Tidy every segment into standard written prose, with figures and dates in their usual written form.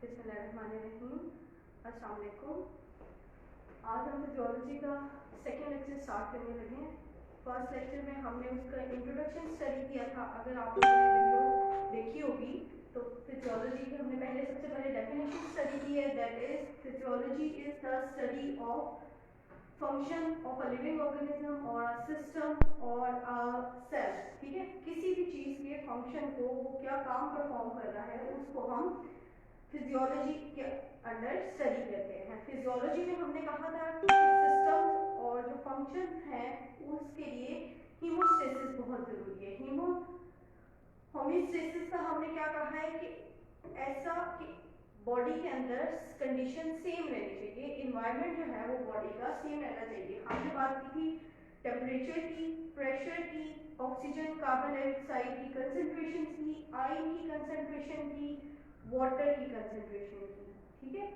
बिस्मिल्लाहिर्रहमानिर्रहीम। अस्सलाम वालेकुम। आज हम फिजियोलॉजी का सेकेंड लेक्चर स्टार्ट करने लगे हैं। फर्स्ट लेक्चर में हमने उसका इंट्रोडक्शन स्टडी किया था। अगर आप लोगों ने वीडियो देखी होगी तो फिजियोलॉजी की हमने पहले सबसे पहले डेफिनेशन स्टडी की है, that is physiology is the study of function of a living organism और अ सिस्टम और अ सेल। ठीक है, किसी भी चीज के फंक्शन को वो क्या काम परफॉर्म कर रहा है उसको हम फिजियोलॉजी के अंडर स्टडी करते हैं। फिजियोलॉजी में हमने कहा था कि सिस्टम और जो फंक्शन है उसके लिए हीमोस्टेसिस बहुत जरूरी है। होमियोस्टेसिस का हमने क्या कहा है कि ऐसा कि बॉडी के अंदर कंडीशन सेम रहनी चाहिए, इन्वायरमेंट जो है वो बॉडी का सेम रहना चाहिए। हमने बात की थी टेम्परेचर की, प्रेशर की, ऑक्सीजन कार्बन डाइऑक्साइड की कंसेंट्रेशन की, आयन की कंसेंट्रेशन की, वाटर की कंसेंट्रेशन की। ठीक है,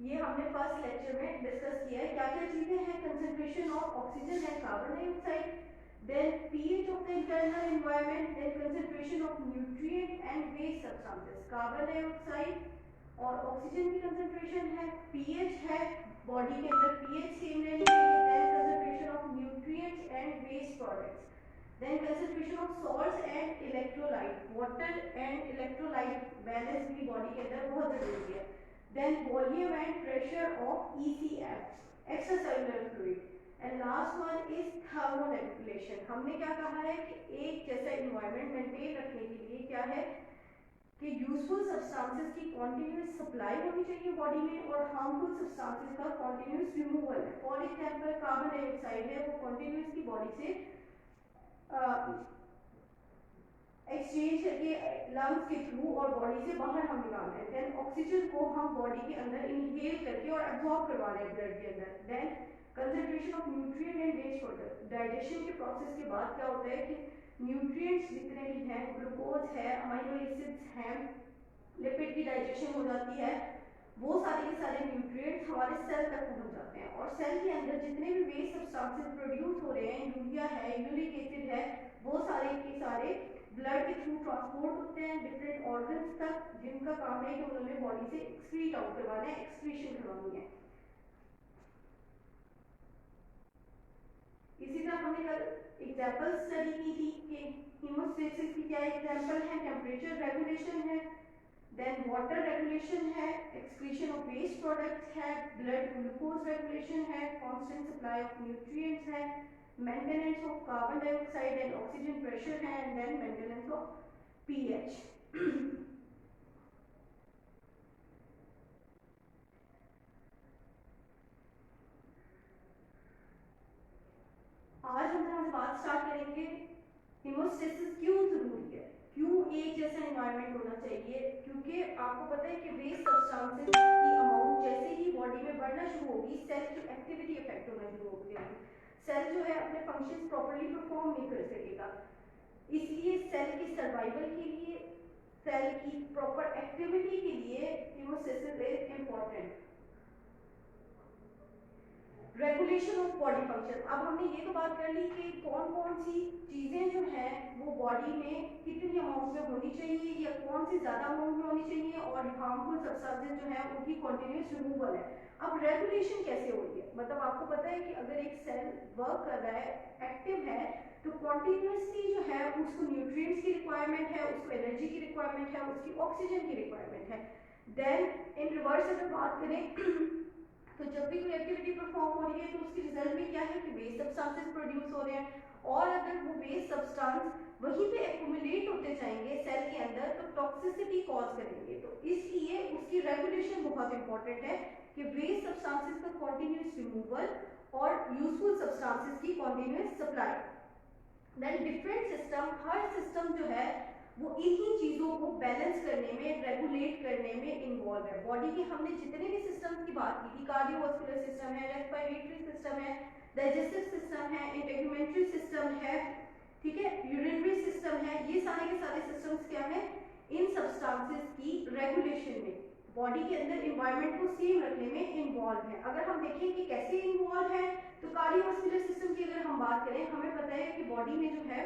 ये हमने फर्स्ट लेक्चर में डिस्कस किया है क्या क्या चीजें हैं। Concentration of oxygen and carbon dioxide, then pH of the internal environment, then concentration of nutrient and waste substances, carbon dioxide और ऑक्सीजन की कंसेंट्रेशन है, pH है बॉडी के अंदर pH सेम रहनी चाहिए, then concentration of nutrients and waste products, then concentration of salts and electrolyte, water and electrolyte balance भी body के अंदर बहुत जरूरी है, then volume and pressure of ECF, extracellular fluid, and last one is thermoregulation. हमने क्या कहा है कि एक जैसा इन्वायरमेंट मेंटेन रखने के लिए क्या है कि यूजफुल सब्सटेंसेस की कॉन्टिन्यूस सप्लाई होनी चाहिए बॉडी में और हार्मफुल सब्सटेंसेस का कॉन्टिन्यूस रिमूवल है। फॉर एग्जांपल कार्बन डाइऑक्साइड है वो कॉन्टिन्यूस की बॉडी से एक्सचेंज करके लंग्स के थ्रू और बॉडी से बाहर हम निकाल रहे हैं। देन ऑक्सीजन को हम बॉडी के अंदर इनहेल करके और एब्जॉर्ब करवा रहे हैं ब्लड के अंदर। Then concentration of nutrient and waste product, digestion के प्रोसेस के बाद क्या होता है कि न्यूट्रिएंट्स जितने भी हैं, ग्लूकोज है, अमीनो एसिड्स हैं, लिपिड की डाइजेशन हो जाती है, वो सारे के सारे न्यूट्रिएंट्स हमारे सेल तक पहुंच जाते हैं और सेल के अंदर जितने भी वेस्ट सब्सटेंसेस प्रोड्यूस हो रहे हैं, यूरिया है, यूरिक एसिड है, वो सारे के सारे ब्लड के थ्रू ट्रांसपोर्ट होते हैं डिफरेंट ऑर्गन्स तक, जिनका काम है कि उन्होंने बॉडी से एक्सक्रीट आउट करवाना है, एक्सक्रीशन करवानी है। इसी तरह हमने कल एग्जांपल स्टडी की थी कि हीमोस्टेसिस की क्या एग्जांपल है, टेम्परेचर रेगुलेशन है, देन वाटर रेगुलेशन है, एक्सक्रीशन ऑफ वेस्ट प्रोडक्ट्स है, ब्लड ग्लूकोज रेगुलेशन है, कांस्टेंट सप्लाई ऑफ न्यूट्रिएंट्स है, maintenance of carbon dioxide and oxygen pressure है, and then maintenance of pH. आज हम बात स्टार्ट करेंगे हीमोस्टेसिस क्यों जरूरी है, क्यों एक जैसा एनवायरनमेंट होना चाहिए। क्योंकि आपको पता है कि वेस्ट सब्सटेंसेस की अमाउंट जैसे ही बॉडी में बढ़ना शुरू होगी, सेल की एक्टिविटी इफेक्ट होना शुरू हो जाएगी, सेल जो है अपने फंक्शंस प्रॉपर्ली परफॉर्म नहीं कर सकेगा। इसलिए सेल की सर्वाइवल के लिए, सेल की प्रॉपर एक्टिविटी के लिए haemostasis is important. Regulation of body function, अब हमने ये तो बात कर ली कि कौन कौन सी चीजें जो है वो बॉडी में कितनी अमाउंट में होनी चाहिए या कौन सी ज्यादा अमाउंट में होनी चाहिए और हार्मफुल सब्सटेंसेस जो है उनकी कॉन्टिन्यूस रिमूवल है। अब रेगुलेशन कैसे हो रही है, मतलब आपको पता है कि अगर एक सेल वर्क कर रहा है, एक्टिव है, तो कॉन्टिन्यूसली जो है उसको न्यूट्रिएंट्स की रिक्वायरमेंट है, उसको एनर्जी की रिक्वायरमेंट है, उसकी ऑक्सीजन की रिक्वायरमेंट है। देन इन रिवर्स अगर बात करें तो जब भी कोई एक्टिविटी परफॉर्म हो रही है तो उसके रिजल्ट में क्या है कि वेस्ट सब्सटेंसेस प्रोड्यूस हो रहे हैं, और अगर वो वेस्ट सब्सटेंस वहीं पे एक्यूमुलेट होते जाएंगे सेल के अंदर तो टॉक्सिसिटी कॉज करेंगे। तो इसलिए उसकी रेगुलेशन बहुत इंपॉर्टेंट है कि वेस्ट सब्सटेंसेस का कॉन्टिन्यूस रिमूवल और यूजफुल सब्सटेंसेस की continuous supply. Then different system, हर सिस्टम जो है वो इन्हीं चीजों को बैलेंस करने में, रेगुलेट करने में इन्वॉल्व है। बॉडी के हमने जितने भी सिस्टम्स की बात की थी, कार्डियोवास्कुलर सिस्टम है, रेस्पिरेटरी सिस्टम है, डाइजेस्टिव सिस्टम है, इंटेगुमेंट्री सिस्टम है, ठीक है, यूरिनरी सिस्टम है, ये सारे के सारे सिस्टम्स क्या है इन सब्सटेंसेस की रेगुलेशन में, बॉडी के अंदर इन्वायरमेंट को सेम रखने में इन्वॉल्व है। अगर हम देखें कि कैसे इन्वॉल्व है तो कार्डियोवास्कुलर सिस्टम की अगर हम बात करें, हमें पता है कि बॉडी में जो है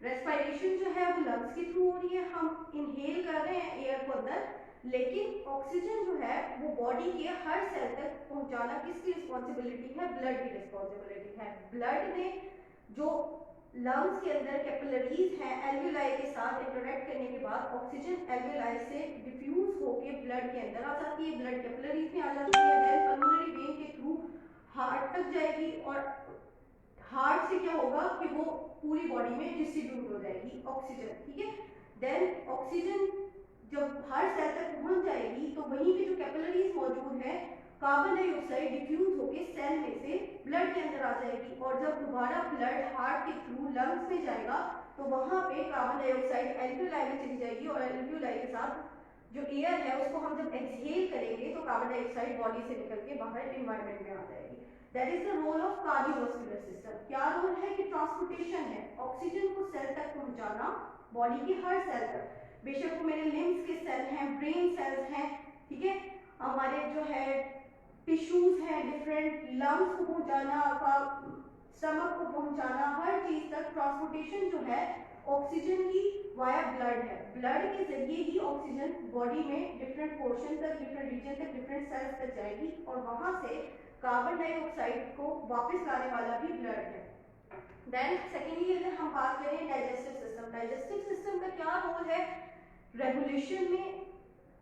रेस्पिरेशन जो है वो लंग्स के थ्रू हो रही है, हम इनहेल कर रहे हैं एयर को अंदर, लेकिन ऑक्सीजन जो है वो बॉडी के हर सेल तक पहुंचाना किसकी रिस्पॉन्सिबिलिटी है? ब्लड की रिस्पॉन्सिबिलिटी है। ब्लड में जो लंग्स के अंदर कैपिलरीज हैं, एल्वियोलाई के साथ इंटरेक्ट करने के बाद ऑक्सीजन एल्वियोलाई से डिफ्यूज होके ब्लड के अंदर आ जाती है, ब्लड कैपिलरीज में आ जाती है, देन पल्मोनरी वेन के थ्रू हार्ट तक जाएगी और हार्ट से क्या होगा कि वो पूरी बॉडी में डिस्ट्रीब्यूट हो जाएगी ऑक्सीजन, ठीक है। देन ऑक्सीजन जब हर सेल तक पहुंच जाएगी तो वहीं पे जो कैपिलरीज मौजूद है, कार्बन डाइऑक्साइड डिफ्यूज होकर सेल में से ब्लड के अंदर आ जाएगी और जब दोबारा ब्लड हार्ट के थ्रू लंग्स में जाएगा तो वहां पे कार्बन डाइऑक्साइड एल्वियोलाई में चली जाएगी और एल्वियोलाई के साथ जो एयर है उसको हम जब एक्सहेल करेंगे तो कार्बन डाइऑक्साइड बॉडी से निकल के बाहर एनवायरनमेंट में आ जाएगी। That is the role of cardiovascular system. क्या रोल है कि ट्रांसपोर्टेशन है, ऑक्सीजन को सेल तक पहुंचाना बॉडी के हर सेल तक, बेशक वो मेरे लिम्स के सेल हैं, ब्रेन सेल्स हैं, ठीक है, हमारे जो है टिश्यूज हैं डिफरेंट, लंग्स को पहुंचाना, स्टमक को पहुंचाना, हर चीज तक ट्रांसपोर्टेशन जो है ऑक्सीजन की वाया ब्लड है। ब्लड के जरिए ही ऑक्सीजन बॉडी में डिफरेंट पोर्शन तक, डिफरेंट रीजन तक, डिफरेंट सेल्स तक जाएगी और वहां से कार्बन डाइऑक्साइड को वापस लाने वाला भी ब्लड है। देन सेकेंडली अगर हम बात करें डाइजेस्टिव सिस्टम, डाइजेस्टिव सिस्टम का क्या रोल है? रेगुलेशन में,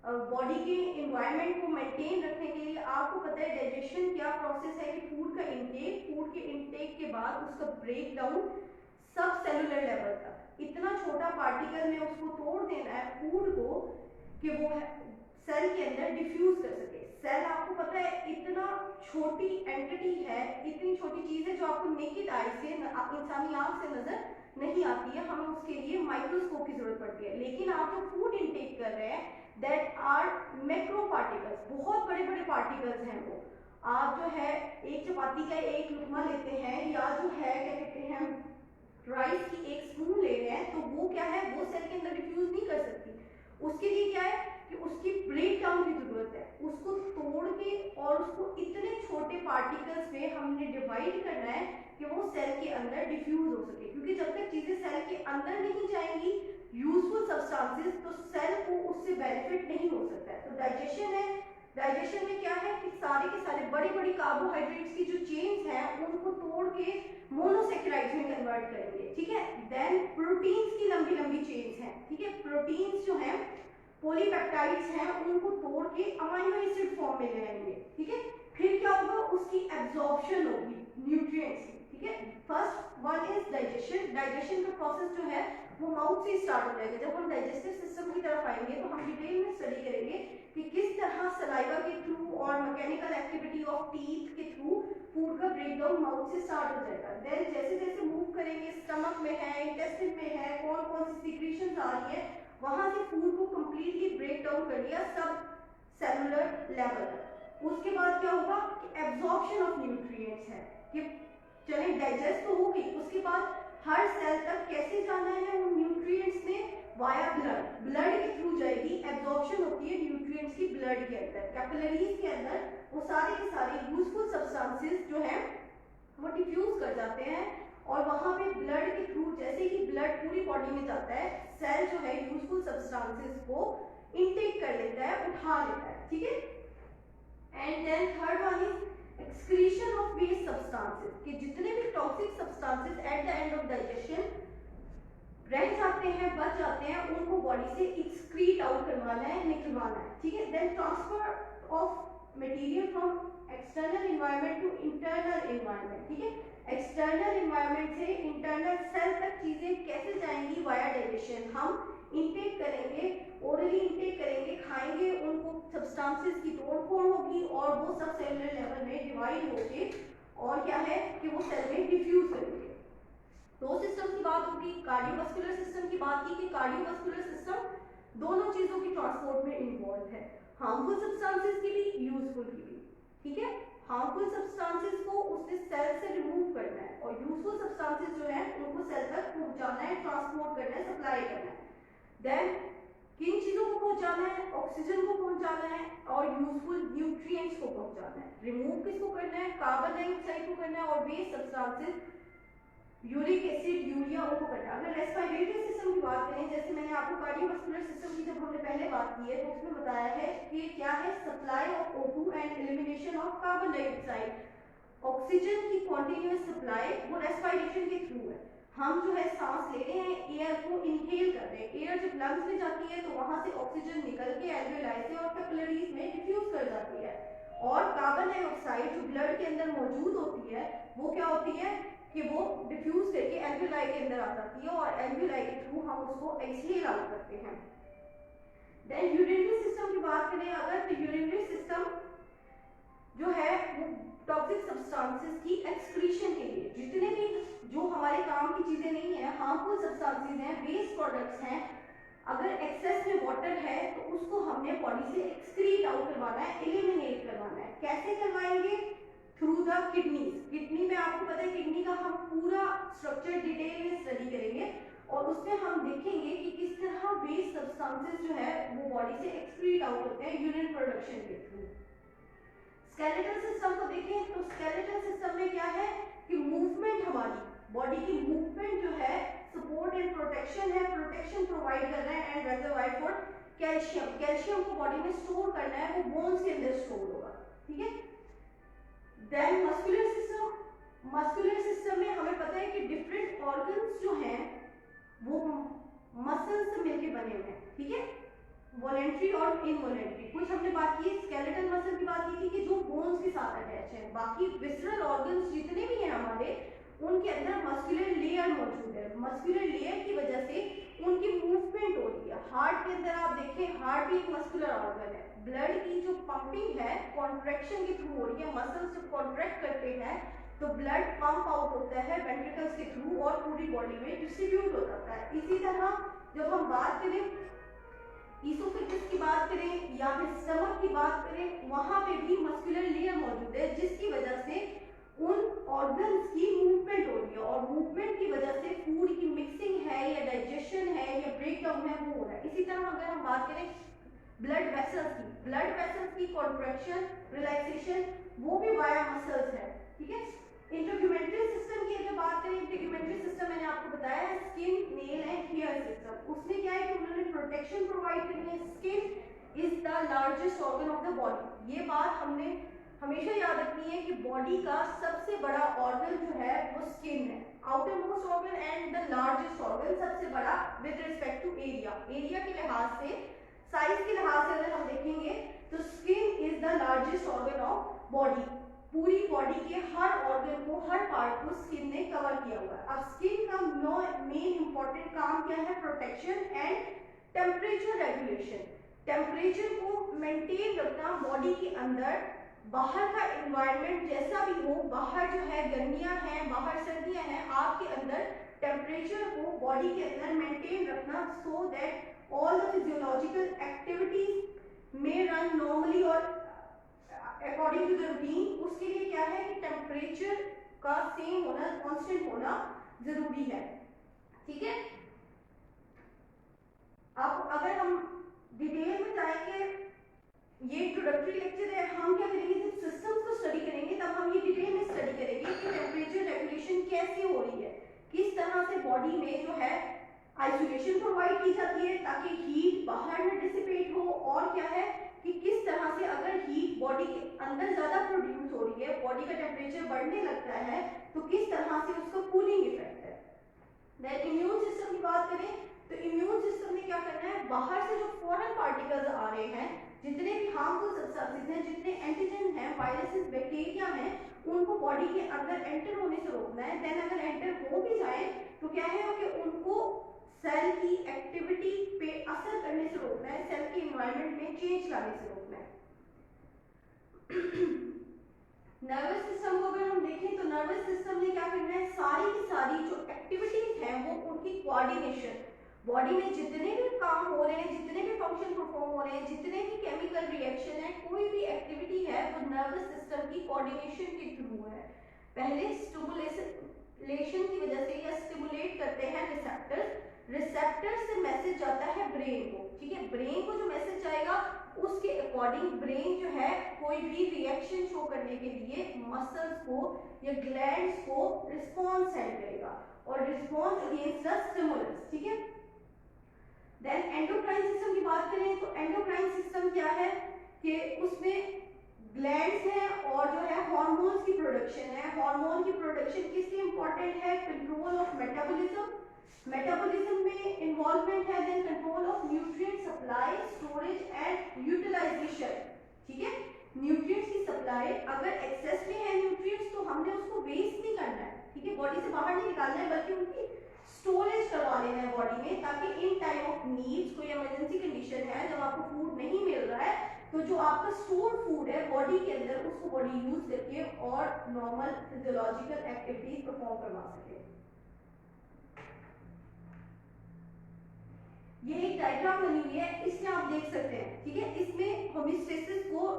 बॉडी के एनवायरनमेंट को मेंटेन रखने के लिए। आपको पता है डाइजेशन क्या प्रोसेस है कि फूड का इंटेक, फूड के इंटेक के बाद उसका ब्रेक डाउन सब सेलुलर लेवल तक, इतना छोटा पार्टिकल में उसको तोड़ देना है फूड को कि वो सेल के अंदर डिफ्यूज कर सके। सेल आपको पता है इतना छोटी एंटिटी है, इतनी छोटी चीज है जो आपको नेकेड आई से, इंसानी आंख से नजर नहीं आती है, हमें उसके लिए माइक्रोस्कोप की जरूरत पड़ती है। लेकिन आप जो फूड इंटेक कर रहे हैं दैट आर मैक्रो पार्टिकल्स, बहुत बड़े बड़े पार्टिकल्स हैं वो। आप जो है एक चपाती का एक लुकमा लेते हैं या जो है क्या कहते हैं राइस की एक स्पून ले रहे हैं तो वो क्या है, वो सेल के अंदर डिफ्यूज नहीं कर सकती। उसके लिए क्या है कि उसकी ब्रेक डाउन की जरूरत है, उसको तोड़ के और उसको इतने छोटे पार्टिकल्स में हमने डिवाइड करना है कि वो सेल के अंदर डिफ्यूज हो सके, क्योंकि जब तक चीजें सेल के अंदर नहीं जाएंगी यूजफुल सब्सटेंसेस तो सेल को उससे बेनिफिट नहीं हो सकता है। तो डाइजेशन है, डाइजेशन में क्या है कि सारे के सारे बड़ी बड़ी कार्बोहाइड्रेट्स की जो चेन्स हैं उनको तोड़ के मोनोसैकेराइड्स में कन्वर्ट करेंगे, ठीक है। देन प्रोटीन्स की लंबी लंबी चेन्स हैं, ठीक है, प्रोटीन्स जो हैं पॉलीपेप्टाइड्स हैं उनको तोड़ के अमीनो एसिड फॉर्म में ले आएंगे, ठीक है। फिर क्या होगा, उसकी एब्जॉर्प्शन होगी न्यूट्रिएंट्स की, ठीक है। First one is digestion. Digestion का प्रोसेस जो है वो माउथ से स्टार्ट हो जाएगा। जब हम डाइजेस्टिव सिस्टम की तरफ आएंगे तो हम डिटेल में स्टडी करेंगे कि किस तरह सलाइवा के थ्रू और मैकेनिकल एक्टिविटी ऑफ टीथ के थ्रू फूड का ब्रेकडाउन माउथ से स्टार्ट हो जाएगा। देन जैसे जैसे मूव करेंगे, स्टमक में है, इंटेस्टाइन में है, कौन कौन सी सिक्रीशंस आ रही है, वहां से फूड को कंप्लीटली ब्रेक डाउन कर लिया सब सेलुलर लेवल। उसके बाद क्या होगा कि एब्जॉर्प्शन ऑफ न्यूट्रिएंट्स है कि चले डाइजेस्ट तो होगी, उसके बाद हर सेल तक कैसे जाना है उन न्यूट्रिएंट्स ने, वाया ब्लड, ब्लड के थ्रू जाएगी। एब्जॉर्प्शन होती है न्यूट्रिएंट्स की ब्लड के अंदर, कैपिलरीज के अंदर वो सारे के सारे यूजफुल सब्सटेंसेस जो है वो डिफ्यूज कर जाते हैं और वहां पे ब्लड के थ्रू जैसे ही ब्लड पूरी बॉडी में जाता है सेल जो है यूजफुल सब्सटेंसेस को इनटेक कर लेता है, उठा लेता है, ठीक है। And then third one is excretion of waste substances, कि जितने भी toxic substances at the end of digestion रह जाते हैं, बच जाते हैं, उनको बॉडी से एक्सक्रीट आउट करवाना है, निकलवाना है, ठीक है। Then transfer of material from external environment to internal environment, ठीक है। एक्सटर्नल एनवायरनमेंट से इंटरनल सेल तक चीजें कैसे जाएंगी, वाया डाइजेशन। हम इनटेक करेंगे, ओरली इनटेक करेंगे, खाएंगे, उनको सब्सटेंसेस की तोड़फोड़ होगी और वो सब सेलुलर लेवल में डिवाइड होके और क्या है कि वो सेल में डिफ्यूज करेंगे। दो सिस्टम की बात होगी, कार्डियोवास्कुलर सिस्टम की बात की कि कार्डियोवास्कुलर सिस्टम दोनों चीजों की ट्रांसपोर्ट में इन्वॉल्व है, हार्मफुल सब्सटेंसेस की भी, यूजफुल की भी, ठीक है। हार्मफुल सब्सटेंसेस को उसने सेल से रिमूव करना है और यूजफुल सब्सटेंसेस जो है उनको सेल तक पहुंचाना है, ट्रांसपोर्ट करना है, सप्लाई करना है। देन किन चीजों को पहुंचाना है, ऑक्सीजन को पहुंचाना है और यूजफुल न्यूट्रिएंट्स को पहुंचाना है। रिमूव किसको करना है, कार्बन डाइऑक्साइड को करना है और waste substances uric acid, urea उनको करना है। अगर रेस्पिरेटरी सिस्टम की बात करें, जैसे मैंने आपको कार्डियोवास्कुलर सिस्टम की जब जब हमने पहले बात की है तो उसमें बताया है कि क्या है, supply of O2 and elimination of carbon dioxide. Oxygen की कॉन्टिन्यूअस सप्लाई वो रेस्पिरेशन के थ्रू है। हम जो है सांस ले रहे हैं, एयर को इनहेल कर रहे हैं, एयर जब लंग्स में जाती है तो वहां से ऑक्सीजन निकल के एल्वेओलाई से और कैपिलरीज में डिफ्यूज कर जाती है, और कार्बन डाइऑक्साइड जो ब्लड के अंदर मौजूद होती है वो क्या होती है कि वो डिफ्यूज करके एल्वेओलाई के अंदर आ जाती है और एल्वेओलाई के थ्रू हम उसको एक्सहेल आउट करते हैं। देन यूरिनरी सिस्टम की बात करें अगर, तो यूरिनरी सिस्टम जो है वो टॉक्सिक सब्सटेंसेस की एक्सक्रीशन के लिए, जितने भी जो हमारे काम की चीजें नहीं है, हार्मफुल सब्सटेंसेस हैं, वेस्ट प्रोडक्ट्स हैं, अगर एक्सेस में वाटर है तो उसको हमने बॉडी से एक्सक्रीट आउट करवाना है, एलिमिनेट करवाना है। कैसे करवाएंगे? Through the kidneys. किडनी में आपको पता है किडनी का हम पूरा स्ट्रक्चर डिटेल में स्टडी करेंगे और उसमें हम देखेंगे कि किस तरह वेस्ट सब्सटेंसेस जो है वो बॉडी से एक्सक्रीट आउट होते हैं यूरिन प्रोडक्शन के थ्रू। स्केलेटल सिस्टम को देखें तो स्केलेटल सिस्टम में क्या है कि मूवमेंट, हमारी बॉडी की मूवमेंट जो है सपोर्ट एंड प्रोटेक्शन है, प्रोटेक्शन प्रोवाइड कर रहा है and reservoir for calcium. Calcium को बॉडी में स्टोर करना है, वो बोन्स के अंदर स्टोर होगा, ठीक है। Then muscular system. Muscular system में हमें पता है कि डिफरेंट ऑर्गन्स जो हैं वो मसल्स से मिलके बने हुए हैं, ठीक है, वॉलेंट्री और इनवॉलेंट्री। कुछ हमने बात की स्केलेटल मसल की बात की थी कि जो बोन्स के साथ अटैच है, बाकी विसरल ऑर्गन्स जितने भी हैं हमारे उनके अंदर मस्कुलर लेयर मौजूद है। मस्कुलर लेयर की वजह से उनकी मूवमेंट हो रही है। हार्ट के अंदर आप देखें, हार्ट भी एक मस्कुलर ऑर्गन है, ब्लड की जो पंपिंग है कॉन्ट्रैक्शन के थ्रू हो रही है, मसल्स जब कॉन्ट्रैक्ट करते हैं तो ब्लड पंप आउट होता है वेंट्रिकल्स के थ्रू और पूरी बॉडी में डिस्ट्रीब्यूट हो जाता है। इसी तरह जब हम बात करें ईसोफेगस की बात करें या फिर स्टमक की बात करें, वहां पे भी मस्कुलर लेयर मौजूद है जिसकी वजह से उन ऑर्गन्स की मूवमेंट हो रही है और मूवमेंट की वजह से फूड की मिक्सिंग है या डाइजेशन है या ब्रेक डाउन है वो हो रहा है। इसी तरह अगर हम बात करें ब्लड वेसल्स की, ब्लड वेसल्स की कॉन्ट्रैक्शन, रिलैक्सेशन वो भी वाया मसल्स है, ठीक है। इंटरग्यूमेंटरी सिस्टम की अगर बात करें, इंटरग्यूमेंटरी सिस्टम मैंने आपको बताया है skin, nail and hair system. उसमें क्या है कि उन्होंने प्रोटेक्शन प्रोवाइड करनी है। Skin is the largest organ of the body. ये बात हमने हमेशा याद रखनी है कि बॉडी का सबसे बड़ा ऑर्गन जो है वो स्किन है, outermost organ and the largest organ, सबसे बड़ा with respect to area. Area के लिहाज से, साइज के लिहाज से अगर हम देखेंगे तो skin is the largest organ of body. पूरी बॉडी के हर ऑर्गन को, हर पार्ट को स्किन ने कवर किया हुआ है। अब स्किन का मेन इंपॉर्टेंट काम क्या है? Protection and temperature regulation. Temperature को मेंटेन रखना बॉडी के अंदर, बाहर का एनवायरनमेंट जैसा भी हो, बाहर जो है गर्मियां हैं, बाहर सर्दियां हैं, आपके अंदर टेम्परेचर को बॉडी के अंदर मेंटेन रखना so that all the physiological activities में रन नॉर्मली और अकॉर्डिंग टू द रूटीन। उसके लिए क्या है कि टेम्परेचर का सेम होना, कांस्टेंट होना जरूरी है, ठीक है। अब अगर हम डिटेल में जाएंगे, ये इंट्रोडक्टरी लेक्चर है, हम क्या करेंगे जब सिस्टम्स को स्टडी करेंगे तब हम ये डिटेल में स्टडी करेंगे कि टेम्परेचर रेगुलेशन कैसे हो रही है, किस तरह से बॉडी में जो है आइसोलेशन प्रोवाइड की जाती है ताकि हीट बाहर न डिसिपेट हो, और क्या है कि किस तरह से अगर हीट बॉडी के अंदर ज्यादा प्रोड्यूस हो रही है, बॉडी का टेम्परेचर बढ़ने लगता है तो किस तरह से उसका कूलिंग इफेक्ट है। देन इम्यून सिस्टम की बात करें तो इम्यून सिस्टम ने क्या करना है, बाहर से जो फॉरेन पार्टिकल्स आ रहे हैं, जितने भी हार्मफुल सब्सटेंसेस हैं, जितने एंटीजन हैं, वायरसेस, बैक्टीरिया हैं, उनको बॉडी के अंदर एंटर होने से रोकना है। देन अगर एंटर हो भी जाए तो क्या है कि उनको सेल की एक्टिविटी पे असर करने से रोकना है, सेल के एनवायरनमेंट में चेंज लाने से रोकना है। नर्वस सिस्टम को अगर हम देखें तो नर्वस सिस्टम ने क्या करना है, सारी की सारी जो एक्टिविटीज हैं वो उनकी कोऑर्डिनेशन, बॉडी में जितने भी काम हो रहे हैं, जितने भी फंक्शन परफॉर्म हो रहे हैं, जितने भी केमिकल रिएक्शन है, कोई भी एक्टिविटी है वो नर्वस सिस्टम की कोऑर्डिनेशन के थ्रू है। पहले स्टिमुलेशन की वजह से या स्टिमुलेट करते हैं रिसेप्टर्स, रिसेप्टर से मैसेज जाता है ब्रेन को, ठीक है। ब्रेन को जो मैसेज जाएगा उसके अकॉर्डिंग ब्रेन जो है कोई भी रिएक्शन शो करने के लिए मसल्स को या ग्लैंड्स को रिस्पॉन्स सेंड करेगा और रिस्पॉन्स अगेंस्ट द स्टिमुलस, ठीक है। देन एंडोक्राइन सिस्टम की बात कि उसमें ग्लैंड्स हैं और जो है हार्मोन्स की प्रोडक्शन है। हार्मोन की प्रोडक्शन किस लिए इंपॉर्टेंट है? कंट्रोल ऑफ मेटाबॉलिज्म, मेटाबॉलिज्म में इन्वॉल्वमेंट है, then control of nutrient supply, storage and utilization. ठीक है, न्यूट्रिएंट्स की सप्लाई, अगर एक्सेस में है न्यूट्रिएंट्स तो हमने उसको वेस्ट नहीं करना है, ठीक है, बॉडी से बाहर नहीं निकालना है, बल्कि उनकी स्टोरेज करवा लेना है बॉडी में, ताकि इन टाइम ऑफ नीड्स, कोई इमरजेंसी कंडीशन है जब आपको फूड नहीं मिल रहा है, तो जो आपका स्टोर्ड फूड है बॉडी के अंदर, उसको बॉडी यूज करके और नॉर्मल फिजियोलॉजिकल एक्टिविटीज परफॉर्म करवा सके। ये एक डायग्राम बनी हुई है, इसमें आप देख सकते हैं, ठीक है, इसमें होमियोस्टेसिस को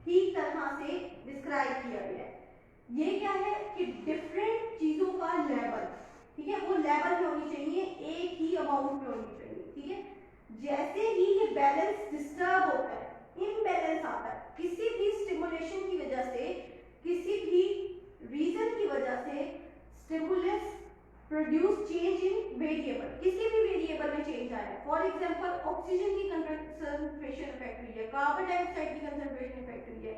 ठीक तरह से डिस्क्राइब किया गया है। ये क्या है कि डिफरेंट चीजों का लेवल, ठीक है, वो लेवल में होनी चाहिए, एक ही अमाउंट में होनी चाहिए, ठीक है। जैसे ही ये बैलेंस डिस्टर्ब होता है, इम्बैलेंस आता है, किसी भी स्टिमुलेशन की वजह से, किसी भी रीजन की वजह से, stimulus produce change in variable, किसी भी वेरिएबल में चेंज आया, फॉर एग्जांपल ऑक्सीजन की कंसंट्रेशन इफेक्ट हुई है, कार्बन डाइऑक्साइड की कंसंट्रेशन इफेक्ट हुई है,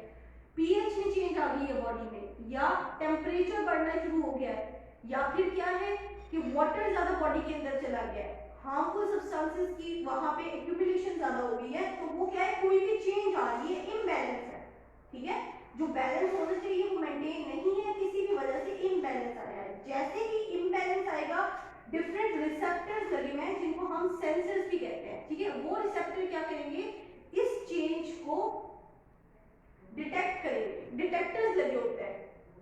पीएच में चेंज आ गई है बॉडी में, या टेम्परेचर बढ़ना शुरू हो गया है, या फिर क्या है कि वाटर ज्यादा बॉडी के अंदर चला गया है, हार्मफुल सब्सटेंसेस की वहां पे एक्यूमुलेशन ज्यादा हो गई है, तो वो क्या है, कोई भी चेंज आ रही है, इम्बैलेंस है, ठीक है। जो बैलेंस होना चाहिए वो मेंटेन नहीं है, किसी भी वजह से इम्बैलेंस आया है। जैसे ही इम्बैलेंस आएगा, डिफरेंट रिसेप्टर्स लगे हुए हैं जिनको हम सेंसर्स भी कहते हैं, ठीक है, वो रिसेप्टर क्या करेंगे, इस चेंज को डिटेक्ट करेंगे, डिटेक्टर्स लगे होते हैं,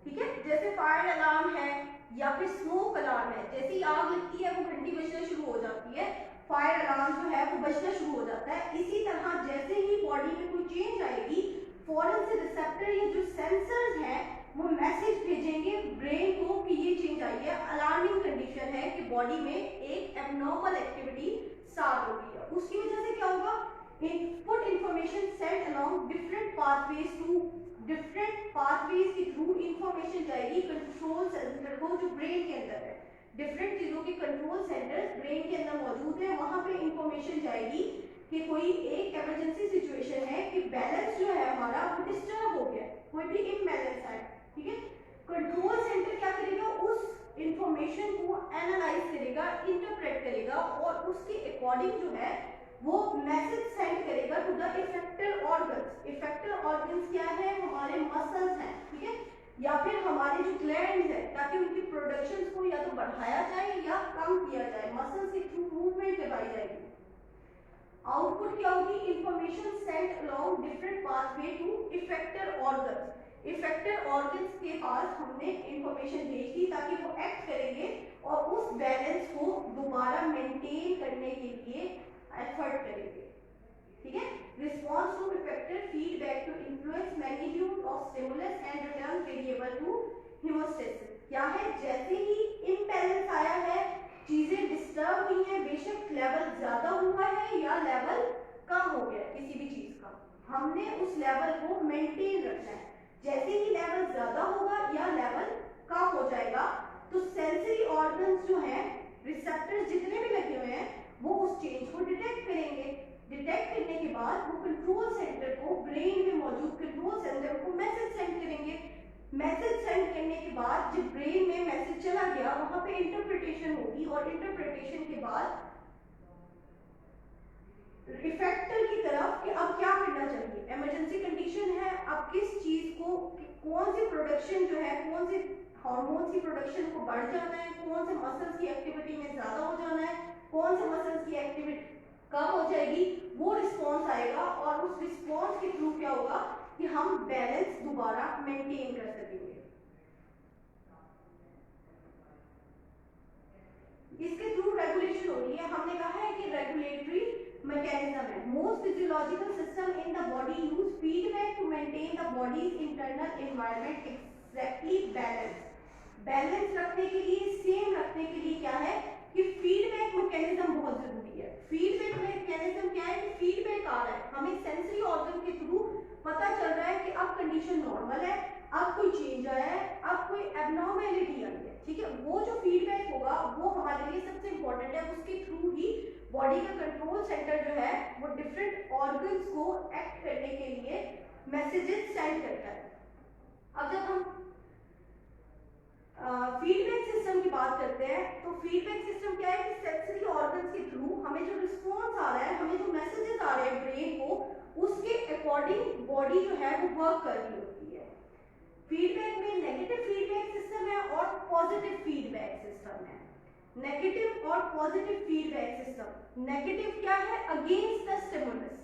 ठीक है, जैसे फायर अलार्म है या फिर स्मोक अलार्म है, जैसे ही आग लगती है वो घंटी बजना शुरू हो जाती है, फायर अलार्म जो है वो बजना शुरू हो जाता है। इसी तरह जैसे ही बॉडी में कोई चेंज आएगी, फौरन से रिसेप्टर या जो सेंसर्स हैं वो मैसेज भेजेंगे ब्रेन को कि ये चेंज आई है, अलार्मिंग कंडीशन है कि बॉडी में एक एबनॉर्मल एक्टिविटी स्टार्ट हो गई है। उसकी वजह से क्या होगा, input information sent along different pathways to different pathways के थ्रू इंफॉर्मेशन जाएगी कंट्रोल सेंटर को, जो ब्रेन के अंदर है। डिफरेंट चीजों के कंट्रोल सेंटर्स ब्रेन के अंदर मौजूद है, वहां पे इंफॉर्मेशन जाएगी कि कोई एक इमरजेंसी सिचुएशन है, कि बैलेंस जो है हमारा वो डिस्टर्ब हो गया, कोई भी इम्बैलेंस है, ठीक है। कंट्रोल सेंटर क्या करेगा, उस इंफॉर्मेशन को एनालाइज करेगा, इंटरप्रेट करेगा और उसके अकॉर्डिंग जो है वो मैसेज सेंड करेगा to the effector organs. Effector organs क्या है, हमारे मसल्स हैं, ठीक है, या फिर हमारे जो ग्लैंड्स हैं, ताकि उनकी प्रोडक्शन को या तो बढ़ाया जाए या कम किया जाए, मसल्स के थ्रू मूवमेंट करवाई जाएगी। आउटपुट क्या होगी, information sent along different pathway to effector organs. Effector organs के पास हमने इंफॉर्मेशन भेज दी ताकि वो एक्ट करेंगे और उस बैलेंस को दोबारा मेंटेन करने के लिए एफर्ट करेंगे, ठीक है। Response to effector feedback to influence magnitude of stimulus and return variable to homeostasis. क्या है, जैसे ही इम्बैलेंस आया है, चीजें डिस्टर्ब हुई हैं, बेशक लेवल ज्यादा हुआ है या लेवल कम हो गया किसी भी चीज का, हमने उस लेवल को मेंटेन रखना है। जैसे ही लेवल ज्यादा होगा या लेवल कम हो जाएगा, तो सेंसरी ऑर्गन्स जो हैं, रिसेप्टर्स जितने भी लगे हुए हैं, वो उस चेंज को डिटेक्ट करेंगे। डिटेक्ट करने के बाद वो कंट्रोल सेंटर को, ब्रेन में मौजूद कंट्रोल सेंटर को मैसेज सेंड करेंगे। मैसेज सेंड करने के बाद जब ब्रेन में मैसेज चला गया, वहां पे इंटरप्रिटेशन होगी और इंटरप्रिटेशन के बाद इफेक्टर की तरफ कि अब क्या करना चाहिए, इमरजेंसी कंडीशन है, अब किस चीज को, कौन सी प्रोडक्शन जो है, कौन से हार्मोन की प्रोडक्शन को बढ़ जाना है, कौन से मसल्स की एक्टिविटी में ज्यादा हो जाना है, कौन से मसल्स की एक्टिविटी कम हो जाएगी, वो रिस्पॉन्स आएगा और उस रिस्पॉन्स के थ्रू क्या होगा कि हम बैलेंस दोबारा मेंटेन कर सकेंगे। इसके थ्रू रेगुलेशन हो रही है। हमने कहा है कि रेगुलेटरी मैकेनिज्म है। Most physiological system in the body use feedback to maintain the body's internal environment exactly balance. Balance रखने के लिए, सेम रखने के लिए क्या है कि फीडबैक मैकेनिज्म बहुत जरूरी है। फीडबैक मैकेनिज्म क्या है कि फीडबैक आ रहा है, हमें सेंसरी ऑर्गन के थ्रू पता चल रहा है कि अब कंडीशन नॉर्मल है, अब कोई चेंज आया है, अब कोई एबनॉर्मेलिटी आई है, ठीक है। वो जो फीडबैक होगा वो हमारे लिए सबसे इंपॉर्टेंट है, उसके थ्रू ही बॉडी का कंट्रोल सेंटर जो है वो डिफरेंट ऑर्गन्स को एक्ट करने के लिए मैसेजेस सेंड करता है। अब जब हम फीडबैक सिस्टम की बात करते हैं तो फीडबैक सिस्टम क्या है कि सेंसरी ऑर्गन्स के थ्रू हमें जो रिस्पॉन्स आ रहा है, हमें जो मैसेजेस आ रहे हैं ब्रेन को, उसके अकॉर्डिंग बॉडी जो है वो वर्क कर रही होती है। फीडबैक में नेगेटिव फीडबैक सिस्टम है और पॉजिटिव फीडबैक सिस्टम है। नेगेटिव और पॉजिटिव फीडबैक सिस्टम, नेगेटिव क्या है, against the stimulus,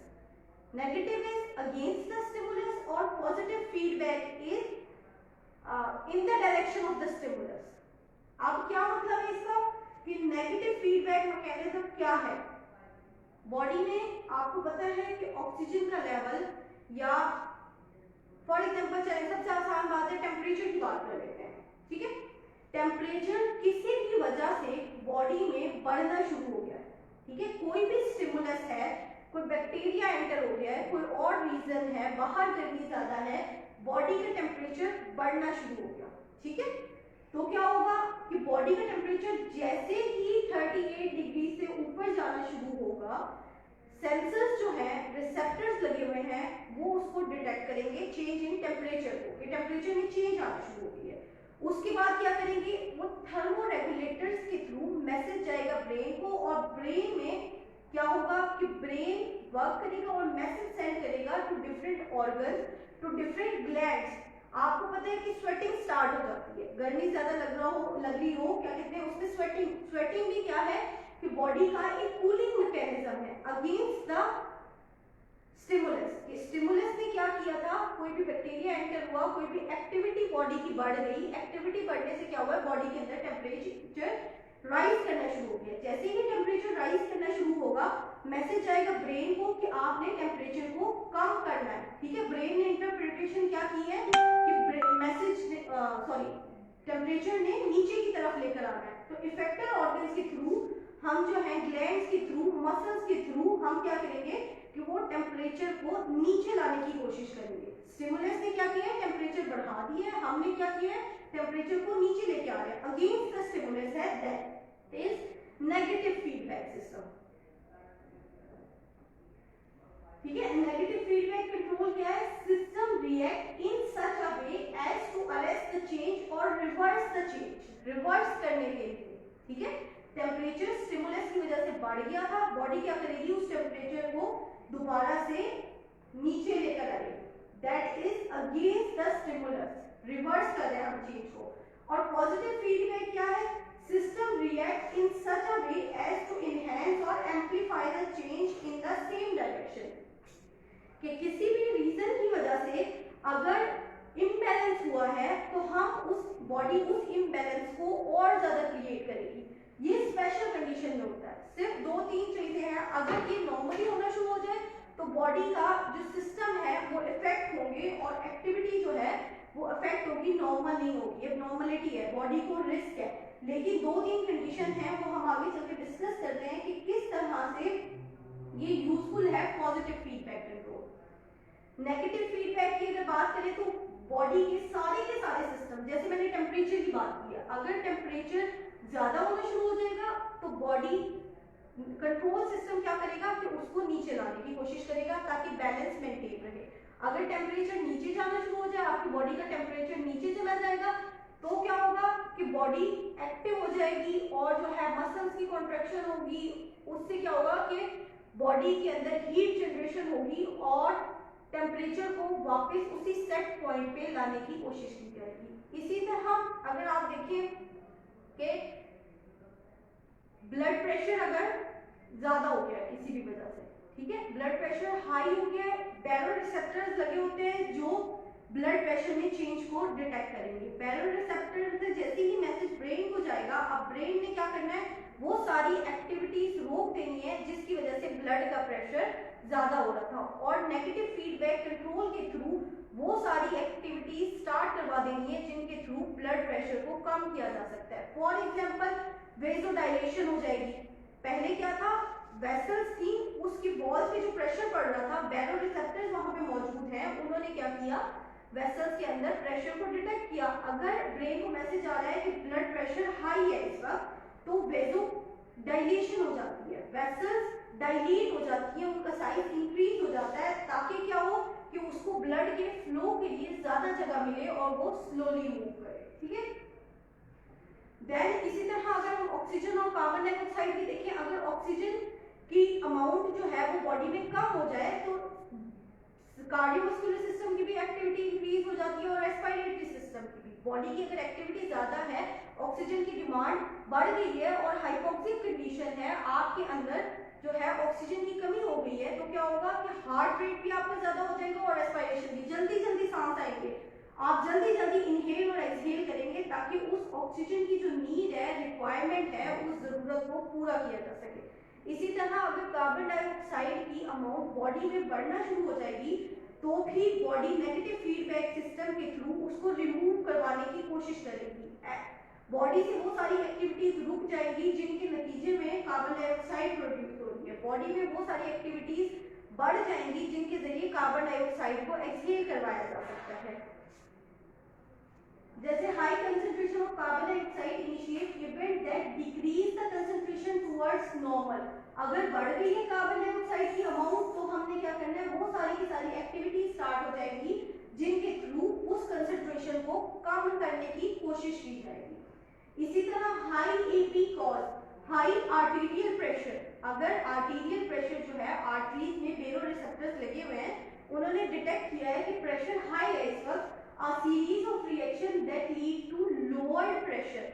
negative is against the stimulus और positive feedback is in the direction of the stimulus. अब क्या मतलब है इसका कि नेगेटिव फीडबैक मैकेनिज्म क्या है। बॉडी में आपको पता है कि ऑक्सीजन का लेवल, या फॉर एग्जांपल चलिए सबसे आसान बात है टेम्परेचर की बात कर लेते हैं, ठीक है। टेम्परेचर किसी भी वजह से बॉडी में बढ़ना शुरू हो गया है, ठीक है। कोई भी स्टिमुलस है, कोई बैक्टीरिया एंटर हो गया है, कोई और रीजन है, बाहर गर्मी ज्यादा है, बॉडी का टेम्परेचर बढ़ना शुरू हो गया, ठीक है। तो क्या होगा कि बॉडी का टेम्परेचर जैसे ही 38 डिग्री से ऊपर जाना शुरू होगा, सेंसर्स जो है, रिसेप्टर्स लगे हुए हैं, वो उसको डिटेक्ट करेंगे चेंज इन टेम्परेचर को, कि टेम्परेचर में चेंज आना शुरू हो गई है। उसके बाद क्या करेंगे, वो थर्मो रेगुलेटर्स के थ्रू मैसेज जाएगा ब्रेन को, और ब्रेन में क्या होगा कि ब्रेन वर्क करेगा और मैसेज सेंड करेगा to different organ, to different glands. आपको पता है कि स्वेटिंग स्टार्ट हो जाती है, गर्मी ज्यादा लग रही हो, क्या कहते हैं उसमें स्वेटिंग। स्वेटिंग भी क्या है कि बॉडी का एक कूलिंग मैकेनिज्म है अगेंस्ट द स्टिमुलस। स्टिमुलस ने क्या किया था, कोई भी बैक्टीरिया एंटर हुआ, कोई भी एक्टिविटी बॉडी की बढ़ गई, एक्टिविटी बढ़ने से क्या हुआ, बॉडी के अंदर टेम्परेचर राइज करना शुरू हो गया। जैसे ही टेम्परेचर राइज करना शुरू होगा, मैसेज जाएगा ब्रेन को कि आपने टेम्परेचर को कम करना है, ठीक है। ब्रेन ने इंटरप्रिटेशन क्या की है कि मैसेज टेम्परेचर ने नीचे की तरफ लेकर आना है। तो इफेक्टर ऑर्गन्स के थ्रू हम जो है, ग्लैंड्स के थ्रू, मसल्स के थ्रू हम क्या करेंगे कि वो टेम्परेचर को नीचे लाने की कोशिश करेंगे। स्टिमुलस ने क्या किया है, टेम्परेचर बढ़ा दिया है, हमने क्या किया है, टेम्परेचर को नीचे लेके आ रहे हैं अगेंस्ट द स्टिमुलस है, that is negative feedback system, ठीक है। नेगेटिव फीडबैक कंट्रोल क्या है, system react in such a way as to arrest the change और रिवर्स द चेंज, रिवर्स करने के लिए, ठीक है। टेम्परेचर स्टिमुलस की वजह से बढ़ गया था, बॉडी क्या करेगी, उस टेम्परेचर को दोबारा से नीचे लेकर आएगी, that is against the stimulus, reverse कर रहे हैं हम चीज को। और पॉजिटिव फीडबैक क्या है, system react in such a way as to enhance और amplify the change in the same direction, कि किसी भी रीजन की वजह से अगर इम्बैलेंस हुआ है तो हम उस बॉडी उस इम्बैलेंस को और ज्यादा क्रिएट करेगी। ये स्पेशल कंडीशन में होता है, सिर्फ 2-3 चीजें हैं। अगर ये नॉर्मली होना शुरू हो जाए तो बॉडी का जो सिस्टम है वो इफेक्ट होंगे और एक्टिविटी जो है वो अफेक्ट होगी, नॉर्मल नहीं होगी, नॉर्मलिटी है, बॉडी को रिस्क है। लेकिन 2-3 कंडीशन है, वो हम आगे चलकर डिस्कस करते हैं कि किस तरह से ये यूजफुल है positive feedback control. Negative feedback की अगर बात करें तो बॉडी के सारे सिस्टम, जैसे मैंने टेम्परेचर की बात की, अगर टेम्परेचर ज्यादा होना शुरू हो जाएगा तो बॉडी कंट्रोल सिस्टम क्या करेगा कि उसको नीचे लाने की कोशिश करेगा ताकि बैलेंस मेंटेन रहे। अगर टेम्परेचर नीचे जाना शुरू हो जाए, आपकी बॉडी का टेम्परेचर नीचे चला जाएगा, तो क्या होगा कि बॉडी एक्टिव हो जाएगी और जो है मसल्स की कॉन्ट्रैक्शन होगी, उससे क्या होगा कि बॉडी के अंदर हीट जनरेशन होगी और टेम्परेचर को वापस उसी सेट पॉइंट पे लाने की कोशिश की जाएगी। इसी तरह अगर आप देखें कि ब्लड प्रेशर अगर ज्यादा हो गया है किसी भी वजह से, ठीक है, ब्लड प्रेशर हाई हो गया है, बैरो रिसेप्टर्स लगे होते हैं जो ब्लड प्रेशर में चेंज को डिटेक्ट करेंगे। बैरो रिसेप्टर से जैसे ही मैसेज ब्रेन को जाएगा, अब ब्रेन ने क्या करना है, वो सारी एक्टिविटीज रोक देनी है जिसकी वजह से ब्लड का प्रेशर ज्यादा हो रहा था, और नेगेटिव फीडबैक कंट्रोल के थ्रू वो सारी एक्टिविटीज स्टार्ट करवा देनी है जिनके थ्रू ब्लड प्रेशर को कम किया जा सकता है। फॉर एग्जांपल वेसोडाइलेशन हो जाएगी। पहले क्या था, वेसल्स थी, उसकी वॉल्स पे जो प्रेशर पड़ रहा था, बैरो रिसेप्टर्स वहां पे मौजूद हैं, उन्होंने क्या किया, वेसल्स के अंदर प्रेशर को डिटेक्ट किया। अगर ब्रेन को मैसेज आ रहा है कि ब्लड प्रेशर हाई है इस वक्त, तो वेसो डायलेशन हो जाती है, वेसल्स डायलेट हो जाती है, उनका साइज इंक्रीज हो फ्लो के लिए ज्यादा जगह मिले और वो स्लोली मूव करे, ठीक है। देन इसी तरह अगर हम ऑक्सीजन और कार्बन डाइऑक्साइड भी देखें, अगर ऑक्सीजन की अमाउंट जो है वो बॉडी में कम हो जाए तो कार्डियोवास्कुलर सिस्टम की भी एक्टिविटी इंक्रीज हो जाती है और रेस्पिरेटरी सिस्टम की भी। बॉडी की अगर एक्टिविटी ज्यादा है, ऑक्सीजन की डिमांड बढ़ गई है और हाइपोक्सिक कंडीशन है, आपके अंदर जो है ऑक्सीजन की कमी हो गई है, तो क्या होगा कि हार्ट रेट भी आपका ज्यादा हो जाएगा और रेस्पिरेशन भी, जल्दी जल्दी सांस आएंगे, आप जल्दी जल्दी इनहेल और एक्सहेल करेंगे ताकि उस ऑक्सीजन की जो नीड है, रिक्वायरमेंट है, उस जरूरत को पूरा किया जा सके। इसी तरह अगर कार्बन डाइऑक्साइड की अमाउंट बॉडी में बढ़ना शुरू हो जाएगी तो भी बॉडी नेगेटिव फीडबैक सिस्टम के थ्रू उसको रिमूव करवाने की कोशिश करेगी। बॉडी से वो सारी एक्टिविटीज रुक जाएगी जिनके नतीजे में कार्बन डाइऑक्साइड प्रोड्यूस हो रही है, बॉडी में वो सारी एक्टिविटीज बढ़ जाएंगी जिनके जरिए कार्बन डाइऑक्साइड को एक्सहेल करवाया जा सकता है। जैसे high concentration of carbon dioxide initiate event that decrease the concentration towards normal. अगर बढ़ गई है कार्बन डाइऑक्साइड की अमाउंट तो हमने क्या करना है, वो सारी की सारी एक्टिविटी स्टार्ट हो जाएंगी जिनके थ्रू उस कंसंट्रेशन को कम करने की कोशिश की जाएगी। इसी तरह high AP cause high arterial pressure, अगर आर्टीरियल प्रेशर जो है आर्टरीज में बेरोरिसेप्टर्स लगे हुए हैं, उन्होंने डिटेक्ट किया है कि प्रेशर हाई है इस वक्त, a series of reaction that lead to lowered pressure,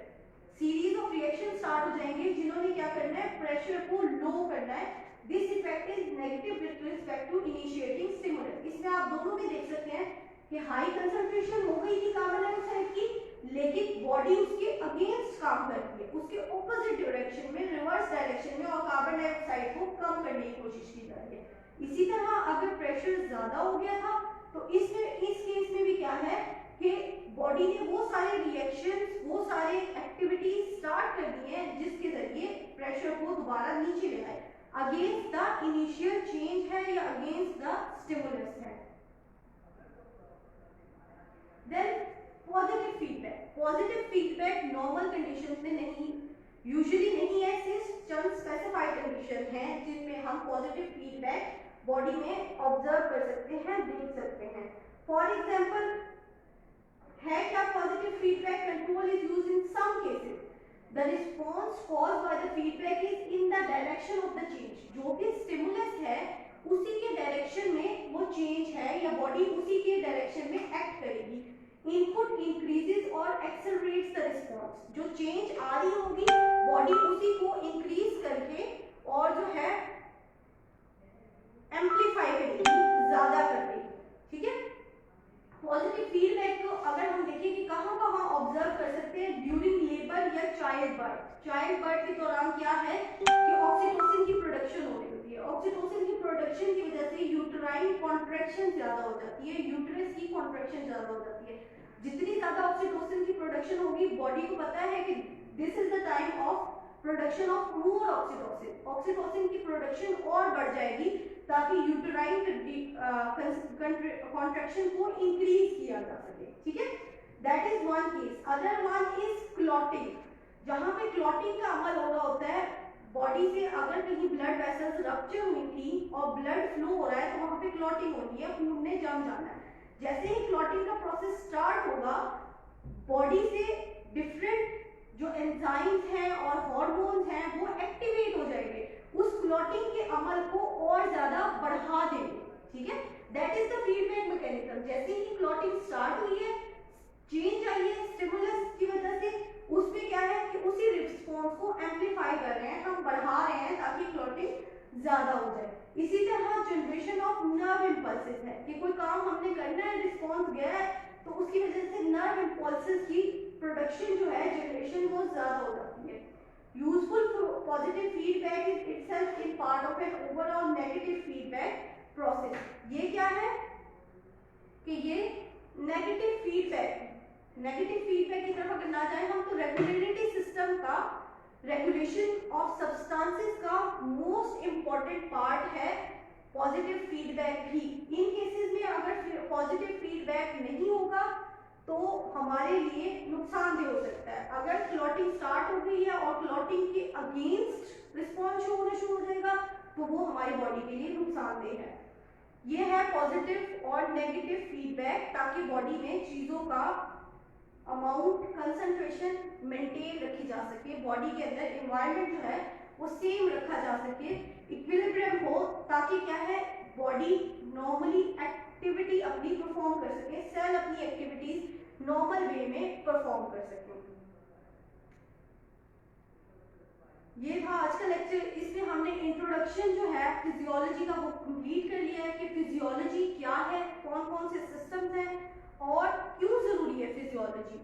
series of reaction start हो जाएंगे जिन्होंने क्या करना है, प्रेशर को लो करना है। this effect is negative with respect to initiating stimulus। इसमें आप दोनों में देख सकते हैं कि हाई कंसंट्रेशन हो गई थी कार्बन डाइऑक्साइड की, लेकिन बॉडी उसके अगेंस्ट काम करती है, उसके ऑपोजिट डायरेक्शन में, रिवर्स डायरेक्शन में, और कार्बन डाइऑक्साइड को कम करने की कोशिश की जा रही है। इसी तरह अगर प्रेशर ज्यादा हो गया था तो इस केस में भी क्या है कि बॉडी ने वो सारे रिएक्शंस, वो सारे एक्टिविटीज स्टार्ट कर दी हैं जिसके जरिए प्रेशर को दोबारा नीचे ले आए, अगेंस्ट द इनिशियल चेंज है या अगेंस्ट द स्टिमुलस है। Then positive feedback, positive feedback normal conditions में नहीं, यूजुअली नहीं है, सिर्फ चंद स्पेसिफाइड कंडीशन है जिनमें हम पॉजिटिव फीडबैक बॉडी में ऑब्जर्व कर सकते हैं, देख सकते हैं। फॉर एग्जाम्पल है क्या, positive feedback control is used in some cases, the response caused by the feedback is in the direction of the change. जो भी स्टिमुलस है उसी के डायरेक्शन में वो चेंज है या बॉडी उसी के डायरेक्शन में एक्ट करेगी। इनपुट इंक्रीजेस और एक्सेलरेट्स द रिस्पॉन्स, जो चेंज आ रही होगी बॉडी उसी को इंक्रीज करके और जो है एम्पलीफाई करेगी, ज्यादा कर देगी, ठीक है। पॉजिटिव फीडबैक को अगर हम देखें कि कहां कहां ऑब्जर्व कर सकते हैं, ड्यूरिंग लेबर या चाइल्ड बर्थ। चाइल्ड बर्थ के दौरान क्या है कि ऑक्सीटोसिन की प्रोडक्शन हो रही होती है, ऑक्सीटोसिन की प्रोडक्शन की वजह से यूटेराइन कॉन्ट्रैक्शन ज्यादा हो जाती है, यूटेरस की कॉन्ट्रैक्शन ज्यादा हो जाती है। जितनी ज्यादा ऑक्सीटोसिन की प्रोडक्शन होगी, बॉडी को पता है कि this is the time of production of more oxytocin, oxytocin की प्रोडक्शन और बढ़ जाएगी ताकि यूटेराइन कॉन्ट्रैक्शन को इंक्रीज किया जा सके, ठीक है। That is one case. Other one is clotting, जहां पे क्लॉटिंग का अमल हो रहा होता है, बॉडी से अगर कहीं ब्लड वेसल्स रप्चर हुई थी और ब्लड फ्लो हो रहा है तो वहां पे क्लॉटिंग होती है, खून ने जम जाना है। जैसे ही क्लॉटिंग का प्रोसेस स्टार्ट होगा, बॉडी से डिफरेंट जो एंजाइम्स हैं और हार्मोन्स हैं वो एक्टिवेट हो जाएंगे, उस क्लॉटिंग के अमल को और ज्यादा बढ़ा देंगे, ठीक है। That is the feedback mechanism. जैसे ही क्लॉटिंग स्टार्ट हुई है, चेंज आई है स्टिमुलस की वजह से, उसमें क्या है कि उसी रिस्पॉन्स को एम्पलीफाई कर रहे हैं, हम बढ़ा रहे हैं ताकि क्लॉटिंग ज्यादा हो जाए। इसी तरह जनरेशन ऑफ नर्व इंपल्सेस है कि कोई काम हमने करना है, रिस्पॉन्स गया है, तो उसकी वजह से नर्व इंपल्सेस की प्रोडक्शन जो है, जनरेशन वो ज्यादा हो जाती है। Useful positive feedback is itself in part of an overall negative feedback process. ये क्या है कि ये नेगेटिव फीडबैक की तरफ अगर ना जाए हम, तो रेगुलेटरी सिस्टम का, रेगुलेशन ऑफ सब्सटेंसेस का मोस्ट इंपॉर्टेंट पार्ट है पॉजिटिव फीडबैक भी। इन केसेस में अगर पॉजिटिव फीडबैक नहीं होगा तो हमारे लिए नुकसानदेह हो सकता है। अगर क्लॉटिंग स्टार्ट हो गई है और क्लॉटिंग के अगेंस्ट रिस्पॉन्स होना शुरू हो जाएगा तो वो हमारी बॉडी के लिए नुकसानदेह है। ये है पॉजिटिव और नेगेटिव फीडबैक, ताकि बॉडी में चीजों का अमाउंट, कंसंट्रेशन मेंटेन रखी जा सके, बॉडी के अंदर एनवायरनमेंट जो है वो सेम रखा जा सके, इक्विलिब्रियम हो, ताकि क्या है बॉडी नॉर्मली एक्टिविटी अपनी परफॉर्म कर सके, सेल अपनी एक्टिविटीज नॉर्मल वे में परफॉर्म कर सके। ये था आज का लेक्चर। इसमें हमने इंट्रोडक्शन जो है फिजियोलॉजी का वो कंप्लीट कर लिया है कि फिजियोलॉजी क्या है, कौन कौन से सिस्टम्स हैं और क्यों जरूरी है फिजियोलॉजी।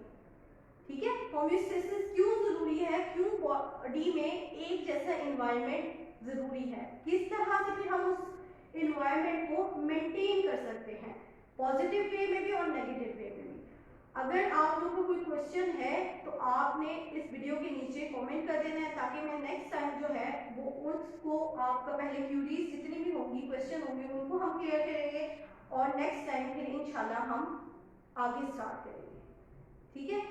ठीक है, होमियोस्टेसिस क्यों जरूरी है, क्यों बॉडी में एक जैसा एनवायरनमेंट जरूरी है, किस तरह से फिर हम उस एनवायरनमेंट को मेंटेन कर सकते हैं, पॉजिटिव वे में भी और नेगेटिव वे में भी। अगर आप लोगों को कोई क्वेश्चन है तो आपने इस वीडियो के नीचे कमेंट कर देना है, ताकि मैं नेक्स्ट टाइम जो है वो उसको आपका पहले क्यूरीज जितनी भी होंगी, क्वेश्चन होंगे, उनको हम क्लियर करेंगे और नेक्स्ट टाइम फिर इंशाल्लाह हम आगे स्टार्ट करेंगे। ठीक है।